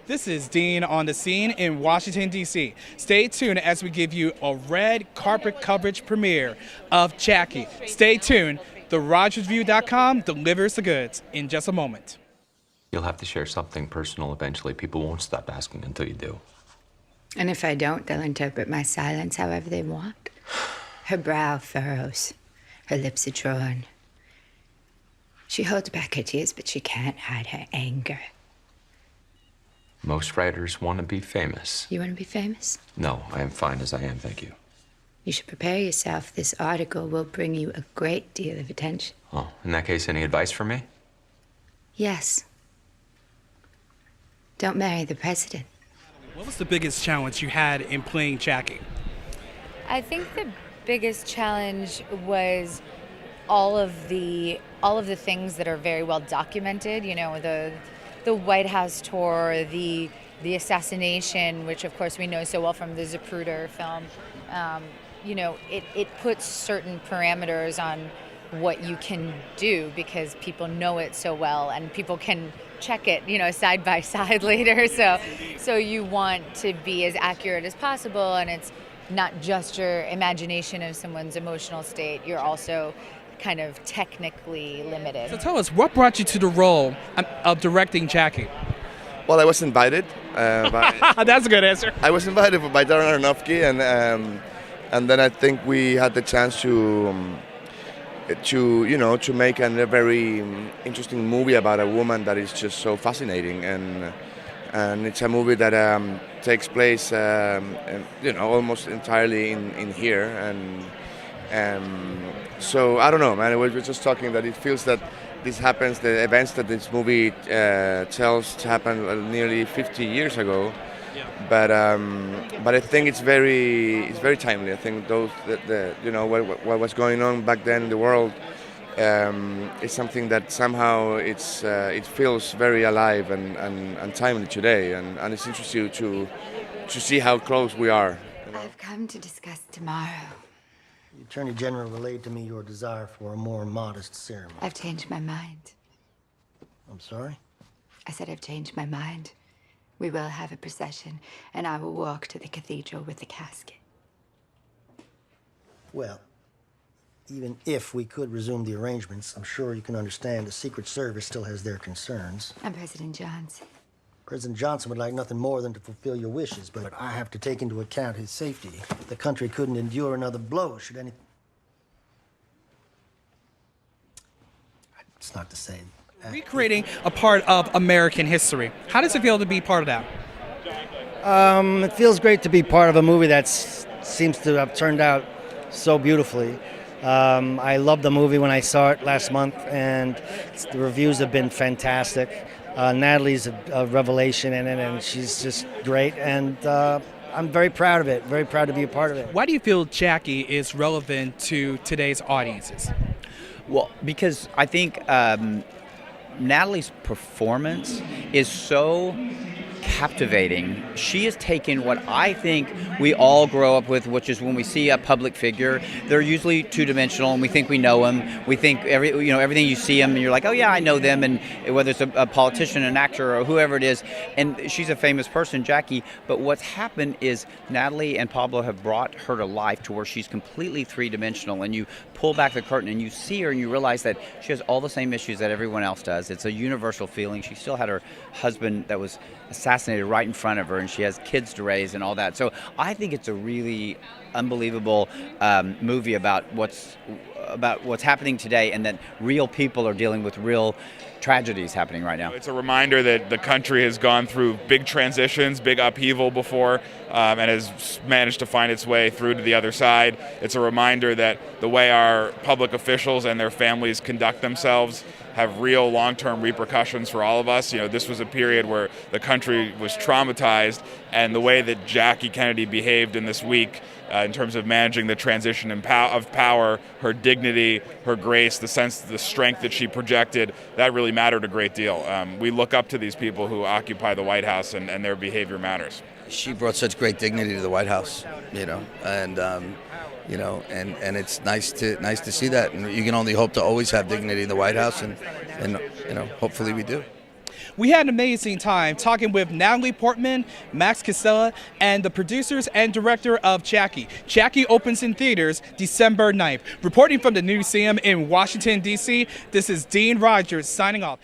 This is Dean on the scene in Washington, D.C. Stay tuned as we give you a red carpet coverage premiere of Jackie. Stay tuned. TheRogersView.com delivers the goods in just a moment. You'll have to share something personal eventually. People won't stop asking until you do. And if I don't, they'll interpret my silence however they want. Her brow furrows. Her lips are drawn. She holds back her tears, but she can't hide her anger. Most writers want to be famous. You want to be famous? No, I am fine as I am, thank you. You should prepare yourself. This article will bring you a great deal of attention. Oh, in that case, any advice for me? Yes. Don't marry the president. What was the biggest challenge you had in playing Jackie? I think the biggest challenge was all of the things that are very well documented. You know, the White House tour, the assassination, which of course we know so well from the Zapruder film. You know, it puts certain parameters on what you can do because people know it so well and people can check it, you know, side by side later. So you want to be as accurate as possible, and it's not just your imagination of someone's emotional state. You're also kind of technically limited. So tell us, what brought you to the role of directing Jackie? Well, I was invited. That's a good answer. I was invited by Darren Aronofsky, and then I think we had the chance to make a very interesting movie about a woman that is just so fascinating, and it's a movie that takes place, almost entirely in here, and so I don't know, man. We were just talking that it feels that this happens, the events that this movie tells happened nearly 50 years ago. Yeah. But I think it's very timely. I think what was going on back then in the world is something that somehow it feels very alive and timely today, and it's interesting to see how close we are. You know? I've come to discuss tomorrow. The Attorney General relayed to me your desire for a more modest ceremony. I've changed my mind. I'm sorry? I said I've changed my mind. We will have a procession, and I will walk to the cathedral with the casket. Well, even if we could resume the arrangements, I'm sure you can understand the Secret Service still has their concerns. I'm President Johnson. President Johnson would like nothing more than to fulfill your wishes, but I have to take into account his safety. The country couldn't endure another blow should any... It's not to say... Recreating a part of American history. How does it feel to be part of that? It feels great to be part of a movie that seems to have turned out so beautifully. I loved the movie when I saw it last month, and the reviews have been fantastic. Natalie's a revelation in it, and she's just great, and I'm very proud of it, very proud to be a part of it. Why do you feel Jackie is relevant to today's audiences? Well, because I think Natalie's performance is so captivating. She has taken what I think we all grow up with, which is when we see a public figure, they're usually two-dimensional, and we think we know them. We think everything you see them, and you're like, oh yeah, I know them, and whether it's a politician, an actor, or whoever it is, and she's a famous person, Jackie. But what's happened is Natalie and Pablo have brought her to life to where she's completely three-dimensional, and you pull back the curtain and you see her and you realize that she has all the same issues that everyone else does. It's a universal feeling. She still had her husband that was assassinated right in front of her, and she has kids to raise and all that. So I think it's a really unbelievable movie about what's happening today, and that real people are dealing with real tragedies happening right now. It's a reminder that the country has gone through big transitions, big upheaval before, and has managed to find its way through to the other side. It's a reminder that the way our public officials and their families conduct themselves have real long-term repercussions for all of us. You know, this was a period where the country was traumatized, and the way that Jackie Kennedy behaved in this week in terms of managing the transition of power, her dignity, her grace, the strength that she projected, that really mattered a great deal. We look up to these people who occupy the White House, and their behavior matters. She brought such great dignity to the White House, and it's nice to see that. And you can only hope to always have dignity in the White House, and hopefully we do. We had an amazing time talking with Natalie Portman, Max Casella, and the producers and director of Jackie. Jackie opens in theaters December 9th. Reporting from the Newseum in Washington, D.C., this is Dean Rogers signing off.